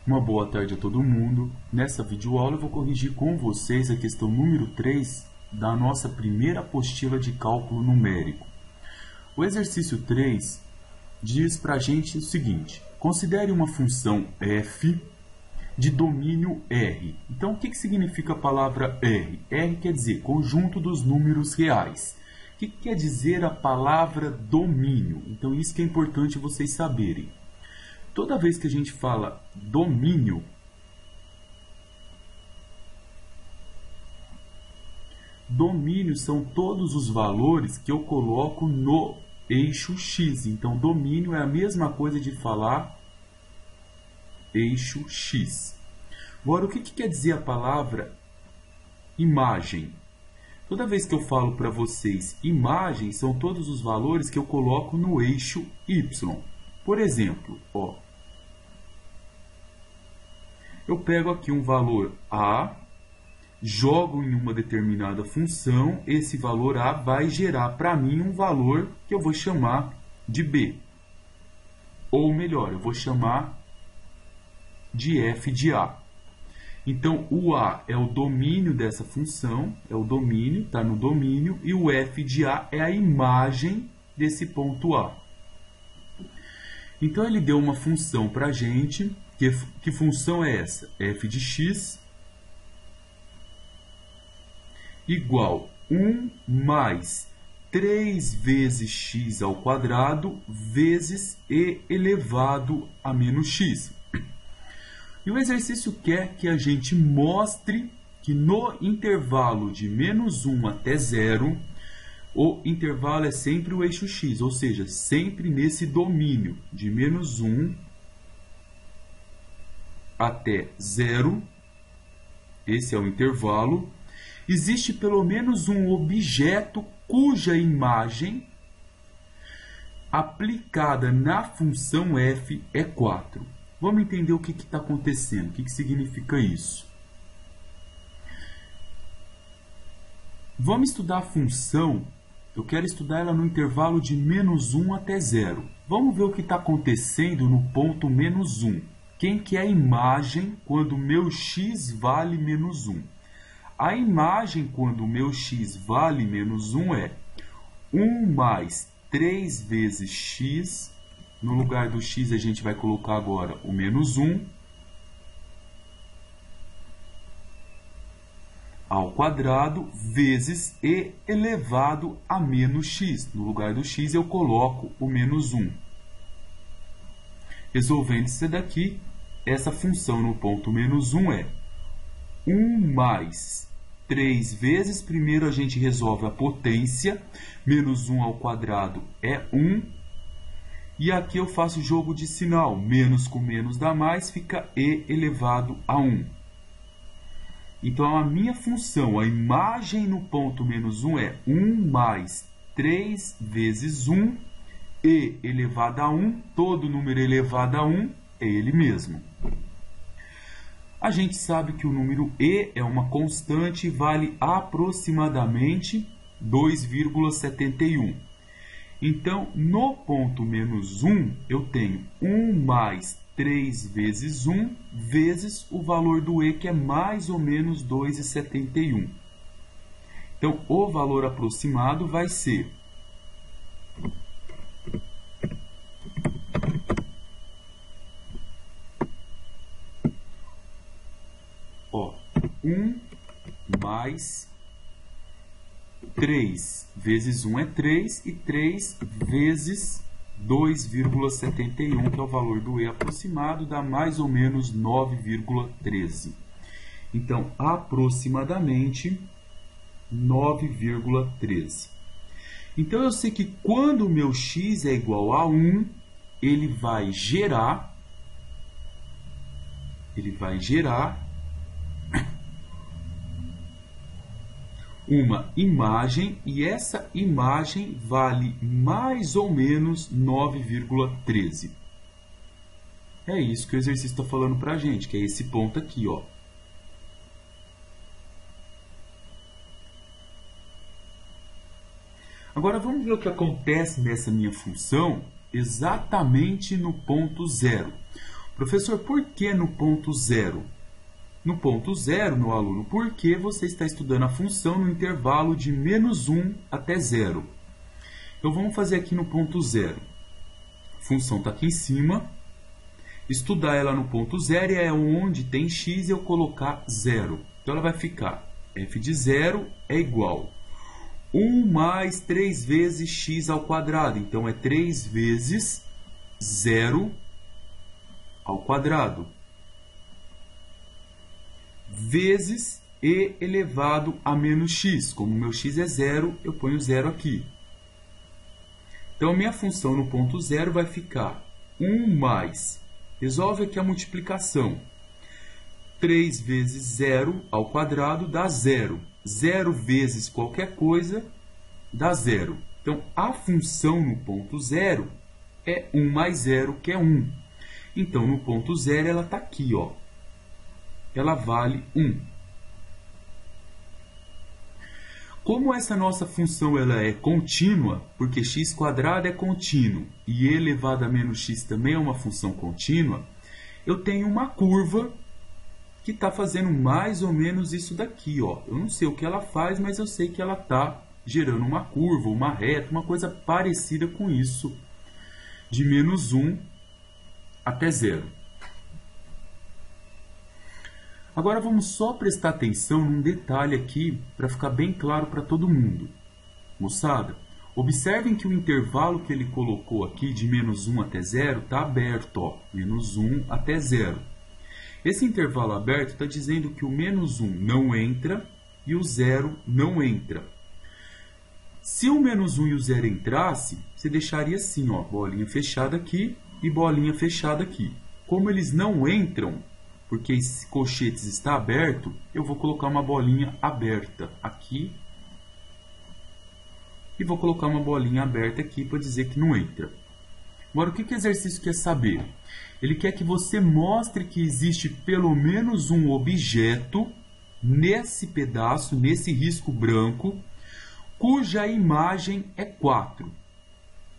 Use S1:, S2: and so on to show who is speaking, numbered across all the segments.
S1: Uma boa tarde a todo mundo. Nessa videoaula eu vou corrigir com vocês a questão número 3 da nossa primeira apostila de cálculo numérico. O exercício 3 diz para a gente o seguinte: considere uma função f de domínio R. Então, o que significa a palavra R? R quer dizer conjunto dos números reais. O que quer dizer a palavra domínio? Então, isso que é importante vocês saberem. Toda vez que a gente fala domínio, domínio são todos os valores que eu coloco no eixo X. Então, domínio é a mesma coisa de falar eixo X. Agora, o que quer dizer a palavra imagem? Toda vez que eu falo para vocês imagem, são todos os valores que eu coloco no eixo Y. Por exemplo, eu pego aqui um valor A, jogo em uma determinada função, esse valor A vai gerar para mim um valor que eu vou chamar de B. Ou melhor, eu vou chamar de f de A. Então, o A é o domínio dessa função, é o domínio, está no domínio, e o f de A é a imagem desse ponto A. Então, ele deu uma função para a gente. Que função é essa? F de x igual 1 mais 3 vezes x ao quadrado vezes e elevado a menos x. E o exercício quer que a gente mostre que no intervalo de menos 1 até 0, o intervalo é sempre o eixo x, ou seja, sempre nesse domínio de menos 1 até 0, esse é o intervalo, existe pelo menos um objeto cuja imagem aplicada na função f é 4. Vamos entender o que está acontecendo, o que significa isso. Vamos estudar a função, eu quero estudar ela no intervalo de menos 1 até 0. Vamos ver o que está acontecendo no ponto menos 1. Quem que é a imagem quando o meu x vale menos 1? A imagem quando o meu x vale menos 1 é 1 mais 3 vezes x. No lugar do x, a gente vai colocar agora o menos 1 ao quadrado vezes e elevado a menos x. No lugar do x, eu coloco o menos 1. Resolvendo isso daqui, essa função no ponto menos 1 é 1 mais 3 vezes, primeiro a gente resolve a potência, menos 1 ao quadrado é 1, e aqui eu faço jogo de sinal, menos com menos dá mais, fica e elevado a 1. Então, a minha função, a imagem no ponto menos 1 é 1 mais 3 vezes 1, e elevado a 1, todo número elevado a 1 é ele mesmo. A gente sabe que o número e é uma constante e vale aproximadamente 2,71. Então, no ponto menos 1, eu tenho 1 mais 3 vezes 1 vezes o valor do e, que é mais ou menos 2,71. Então, o valor aproximado vai ser 1 mais 3 vezes 1 é 3, e 3 vezes 2,71, que é o valor do e aproximado, dá mais ou menos 9,13. Então, aproximadamente 9,13. Então, eu sei que quando o meu x é igual a 1, ele vai gerar uma imagem, e essa imagem vale mais ou menos 9,13. É isso que o exercício está falando para a gente, que é esse ponto aqui, ó. Agora, vamos ver o que acontece nessa minha função exatamente no ponto zero. Professor, por que no ponto zero? No ponto zero, meu aluno, porque você está estudando a função no intervalo de -1 até 0. Então, vamos fazer aqui no ponto zero. A função está aqui em cima. Estudar ela no ponto zero é onde tem x e eu colocar 0. Então, ela vai ficar f de 0 é igual 1 mais 3 vezes x ao quadrado. Então, é 3 vezes 0 ao quadrado. Vezes e elevado a menos x. Como o meu x é 0, eu ponho 0 aqui. Então, minha função no ponto zero vai ficar 1 mais... Resolve aqui a multiplicação. 3 vezes 0 ao quadrado dá 0. 0 vezes qualquer coisa dá 0. Então, a função no ponto zero é 1 mais 0, que é 1. Então, no ponto zero, ela está aqui, ó. Ela vale 1. Como essa nossa função ela é contínua, porque x² é contínuo e e elevado a menos x também é uma função contínua, eu tenho uma curva que está fazendo mais ou menos isso daqui, ó. Eu não sei o que ela faz, mas eu sei que ela está gerando uma curva, uma reta, uma coisa parecida com isso, de -1 até 0. Agora vamos só prestar atenção num detalhe aqui para ficar bem claro para todo mundo. Moçada, observem que o intervalo que ele colocou aqui de -1 até 0 está aberto, ó, -1 até 0. Esse intervalo aberto está dizendo que o -1 não entra e o 0 não entra. Se o -1 e o 0 entrasse, você deixaria assim, ó, bolinha fechada aqui e bolinha fechada aqui. Como eles não entram, porque esse colchetes está aberto, eu vou colocar uma bolinha aberta aqui. E vou colocar uma bolinha aberta aqui para dizer que não entra. Agora, o que o exercício quer saber? Ele quer que você mostre que existe pelo menos um objeto nesse pedaço, nesse risco branco, cuja imagem é 4.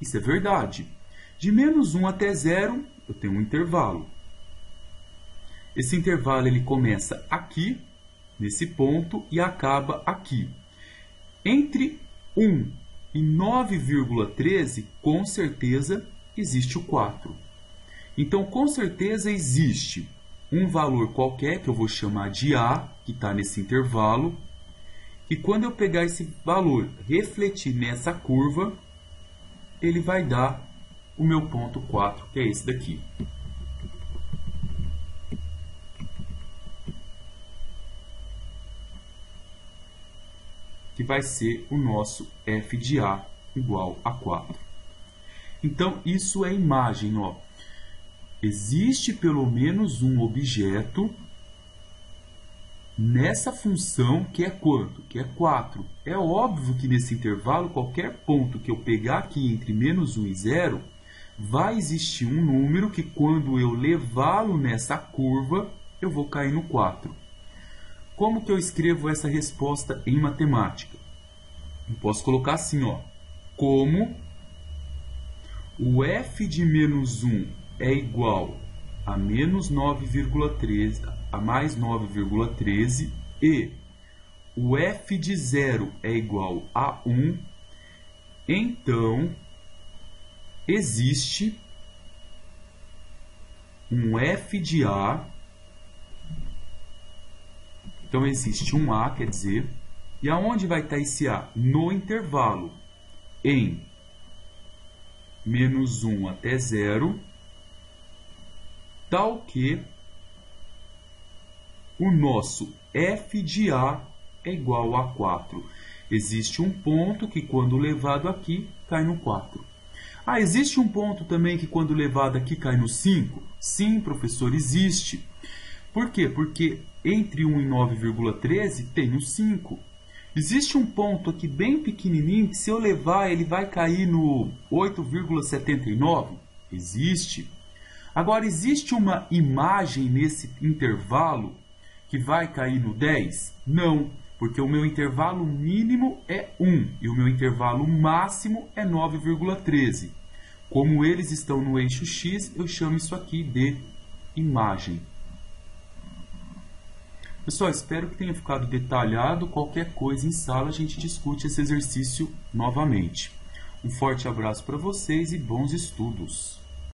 S1: Isso é verdade. De -1 até 0, eu tenho um intervalo. Esse intervalo ele começa aqui, nesse ponto, e acaba aqui. Entre 1 e 9,13, com certeza, existe o 4. Então, com certeza, existe um valor qualquer, que eu vou chamar de A, que está nesse intervalo, e quando eu pegar esse valor, refletir nessa curva, ele vai dar o meu ponto 4, que é esse daqui. Que vai ser o nosso f de A igual a 4. Então, isso é imagem, ó. Existe pelo menos um objeto nessa função que é quanto? Que é 4. É óbvio que nesse intervalo, qualquer ponto que eu pegar aqui entre -1 e 0, vai existir um número que quando eu levá-lo nessa curva, eu vou cair no 4. Como que eu escrevo essa resposta em matemática? Eu posso colocar assim, ó, como o f de -1 é igual a menos 9,13, a mais 9,13 e o f de 0 é igual a 1, então existe um f de A. Então, existe um A, quer dizer, e aonde vai estar esse A? No intervalo, em -1 até 0, tal que o nosso f de A é igual a 4. Existe um ponto que, quando levado aqui, cai no 4. Ah, existe um ponto também que, quando levado aqui, cai no 5? Sim, professor, existe. Por quê? Porque entre 1 e 9,13 tem o 5. Existe um ponto aqui bem pequenininho que, se eu levar, ele vai cair no 8,79? Existe. Agora, existe uma imagem nesse intervalo que vai cair no 10? Não, porque o meu intervalo mínimo é 1 e o meu intervalo máximo é 9,13. Como eles estão no eixo X, eu chamo isso aqui de imagem. Pessoal, espero que tenha ficado detalhado. Qualquer coisa em sala a gente discute esse exercício novamente. Um forte abraço para vocês e bons estudos!